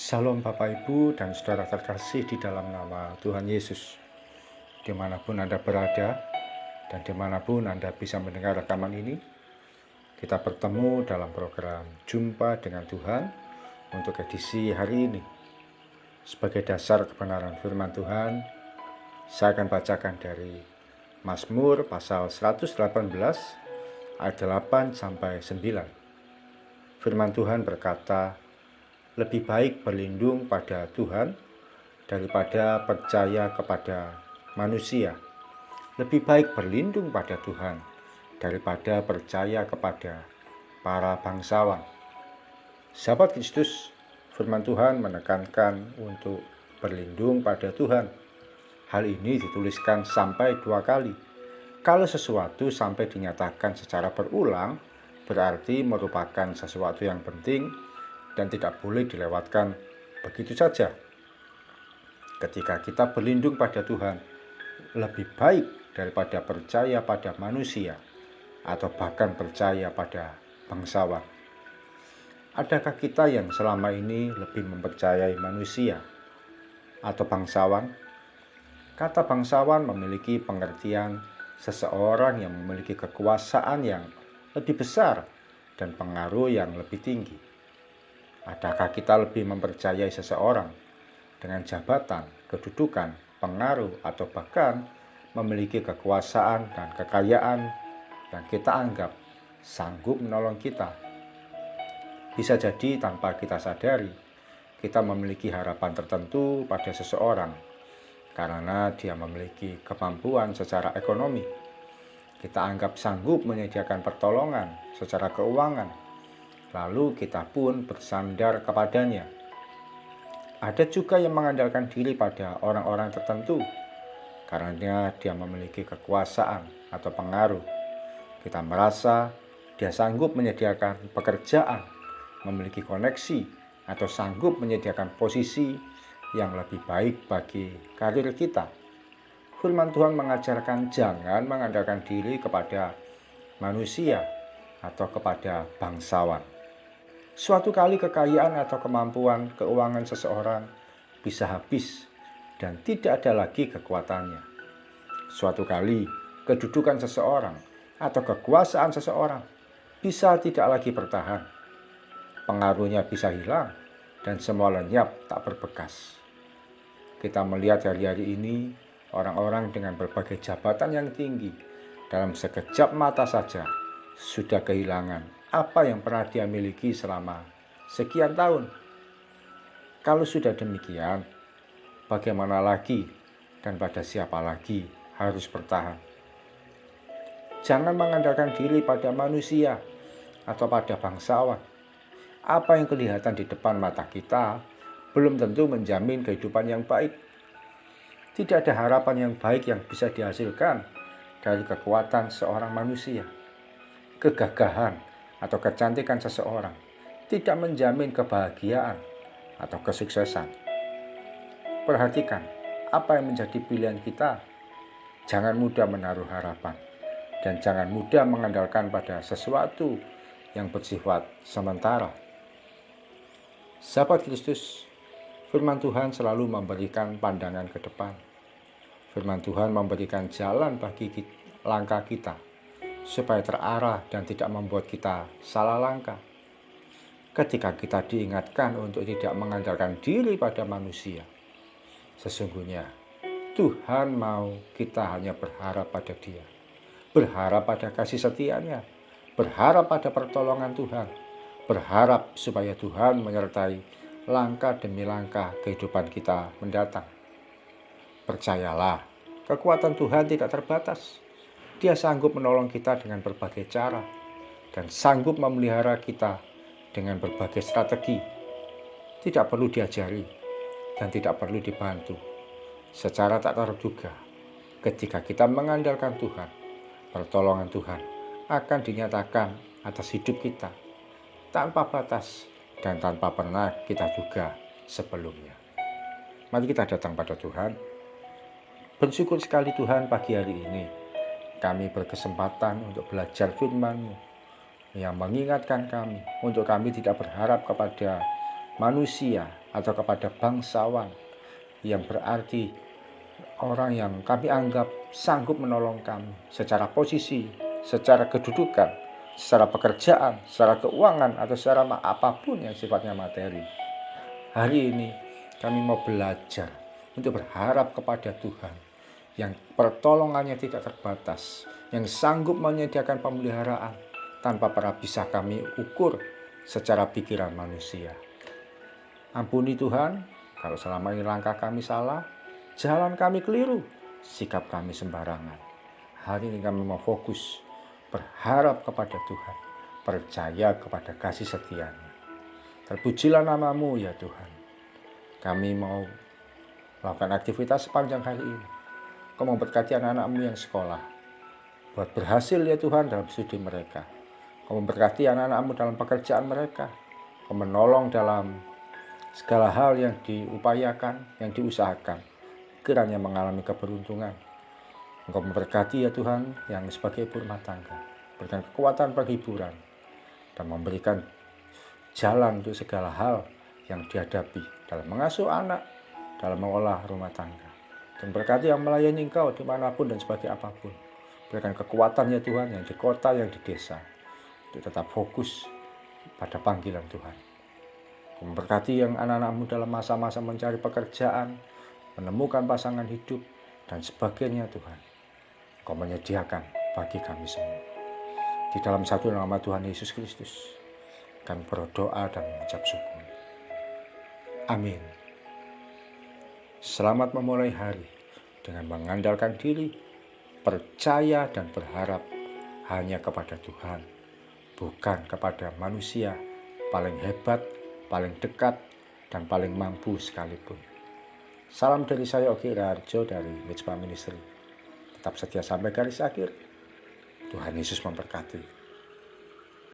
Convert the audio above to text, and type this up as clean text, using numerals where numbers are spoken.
Shalom Bapak Ibu dan Saudara terkasih di dalam nama Tuhan Yesus. Dimanapun Anda berada dan dimanapun Anda bisa mendengar rekaman ini, kita bertemu dalam program Jumpa dengan Tuhan untuk edisi hari ini. Sebagai dasar kebenaran firman Tuhan, saya akan bacakan dari Mazmur pasal 118 ayat 8 sampai 9. Firman Tuhan berkata, lebih baik berlindung pada Tuhan daripada percaya kepada manusia. Lebih baik berlindung pada Tuhan daripada percaya kepada para bangsawan. Sahabat Kristus, firman Tuhan menekankan untuk berlindung pada Tuhan. Hal ini dituliskan sampai 2 kali. Kalau sesuatu sampai dinyatakan secara berulang, berarti merupakan sesuatu yang penting dan tidak boleh dilewatkan begitu saja. Ketika kita berlindung pada Tuhan, lebih baik daripada percaya pada manusia atau bahkan percaya pada bangsawan. Adakah kita yang selama ini lebih mempercayai manusia atau bangsawan? Kata bangsawan memiliki pengertian seseorang yang memiliki kekuasaan yang lebih besar dan pengaruh yang lebih tinggi. Adakah kita lebih mempercayai seseorang dengan jabatan, kedudukan, pengaruh, atau bahkan memiliki kekuasaan dan kekayaan yang kita anggap sanggup menolong kita? Bisa jadi tanpa kita sadari, kita memiliki harapan tertentu pada seseorang karena dia memiliki kemampuan secara ekonomi. Kita anggap sanggup menyediakan pertolongan secara keuangan, lalu kita pun bersandar kepadanya. Ada juga yang mengandalkan diri pada orang-orang tertentu karena dia memiliki kekuasaan atau pengaruh. Kita merasa dia sanggup menyediakan pekerjaan, memiliki koneksi, atau sanggup menyediakan posisi yang lebih baik bagi karir kita. Firman Tuhan mengajarkan jangan mengandalkan diri kepada manusia atau kepada bangsawan. Suatu kali kekayaan atau kemampuan keuangan seseorang bisa habis dan tidak ada lagi kekuatannya. Suatu kali kedudukan seseorang atau kekuasaan seseorang bisa tidak lagi bertahan. Pengaruhnya bisa hilang dan semua lenyap tak berbekas. Kita melihat hari-hari ini orang-orang dengan berbagai jabatan yang tinggi dalam sekejap mata saja sudah kehilangan apa yang pernah dia miliki selama sekian tahun. Kalau sudah demikian, bagaimana lagi dan pada siapa lagi harus bertahan? Jangan mengandalkan diri pada manusia atau pada bangsawan. Apa yang kelihatan di depan mata kita belum tentu menjamin kehidupan yang baik. Tidak ada harapan yang baik yang bisa dihasilkan dari kekuatan seorang manusia. Kegagahan atau kecantikan seseorang tidak menjamin kebahagiaan atau kesuksesan. Perhatikan apa yang menjadi pilihan kita. Jangan mudah menaruh harapan dan jangan mudah mengandalkan pada sesuatu yang bersifat sementara. Sahabat Kristus, firman Tuhan selalu memberikan pandangan ke depan. Firman Tuhan memberikan jalan bagi langkah kita supaya terarah dan tidak membuat kita salah langkah. Ketika kita diingatkan untuk tidak mengandalkan diri pada manusia, sesungguhnya Tuhan mau kita hanya berharap pada Dia, berharap pada kasih setia-Nya, berharap pada pertolongan Tuhan, berharap supaya Tuhan menyertai langkah demi langkah kehidupan kita mendatang. Percayalah, kekuatan Tuhan tidak terbatas. Dia sanggup menolong kita dengan berbagai cara dan sanggup memelihara kita dengan berbagai strategi. Tidak perlu diajari dan tidak perlu dibantu. Secara tak terduga, ketika kita mengandalkan Tuhan, pertolongan Tuhan akan dinyatakan atas hidup kita tanpa batas dan tanpa pernah kita duga sebelumnya. Mari kita datang pada Tuhan. Bersyukur sekali Tuhan pagi hari ini kami berkesempatan untuk belajar firman-Mu yang mengingatkan kami untuk kami tidak berharap kepada manusia atau kepada bangsawan yang berarti orang yang kami anggap sanggup menolong kami secara posisi, secara kedudukan, secara pekerjaan, secara keuangan, atau secara apapun yang sifatnya materi. Hari ini kami mau belajar untuk berharap kepada Tuhan yang pertolongannya tidak terbatas, yang sanggup menyediakan pemeliharaan tanpa pernah bisa kami ukur secara pikiran manusia. Ampuni Tuhan kalau selama ini langkah kami salah, jalan kami keliru, sikap kami sembarangan. Hari ini kami mau fokus berharap kepada Tuhan, percaya kepada kasih setia-Nya. Terpujilah nama-Mu ya Tuhan. Kami mau melakukan aktivitas sepanjang hari ini. Kau memberkati anak-anak-Mu yang sekolah, buat berhasil ya Tuhan dalam studi mereka. Kau memberkati anak-anak-Mu dalam pekerjaan mereka. Kau menolong dalam segala hal yang diupayakan, yang diusahakan, kiranya mengalami keberuntungan. Engkau memberkati ya Tuhan yang sebagai ibu rumah tangga, berikan kekuatan penghiburan, dan memberikan jalan untuk segala hal yang dihadapi dalam mengasuh anak, dalam mengolah rumah tangga. Dan berkati yang melayani Engkau dimanapun dan sebagai apapun. Berikan kekuatan ya Tuhan yang di kota, yang di desa, untuk tetap fokus pada panggilan Tuhan. Memberkati yang anak-anak-Mu dalam masa-masa mencari pekerjaan, menemukan pasangan hidup, dan sebagainya Tuhan. Kau menyediakan bagi kami semua. Di dalam satu nama Tuhan Yesus Kristus, kami berdoa dan mengucap syukur. Amin. Selamat memulai hari dengan mengandalkan diri, percaya dan berharap hanya kepada Tuhan, bukan kepada manusia paling hebat, paling dekat, dan paling mampu sekalipun. Salam dari saya Oki Raharjo dari Wisma Ministry. Tetap setia sampai garis akhir. Tuhan Yesus memberkati.